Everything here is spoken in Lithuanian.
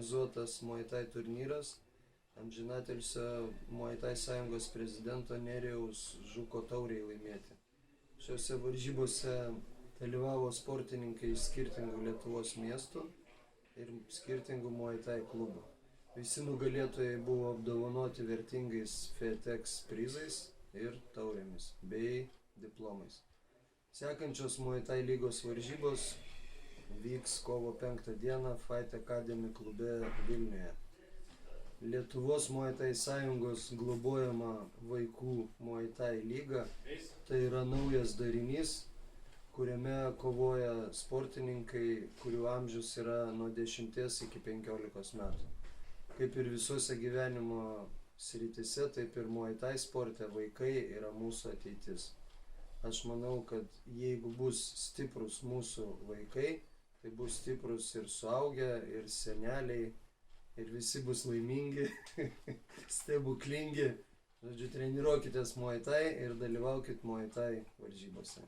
Organizuotas Muay Thai turnyras amžinatilsio Muay Thai sąjungos prezidento Nerijaus Žuko taurei laimėti. Šiuose varžybose dalyvavo sportininkai iš skirtingų Lietuvos miestų ir skirtingų Muay Thai klubų. Visi nugalėtojai buvo apdovanoti vertingais FETEX prizais ir taurėmis bei diplomais. Sekančios Muay Thai lygos varžybos vyks kovo 5 dieną Fight Academy klube Vilniuje. Lietuvos Muay Thai sąjungos globojama vaikų Muay Thai lyga tai yra naujas darinys, kuriame kovoja sportininkai, kurių amžius yra nuo 10 iki 15 metų. Kaip ir visose gyvenimo srityse, taip ir Muay Thai sporte vaikai yra mūsų ateitis. Aš manau, kad jeigu bus stiprus mūsų vaikai, tai bus stiprus ir suaugę, ir seneliai, ir visi bus laimingi, stebuklingi. Žodžiu, treniruokitės Muay Thai ir dalyvaukit Muay Thai varžybose.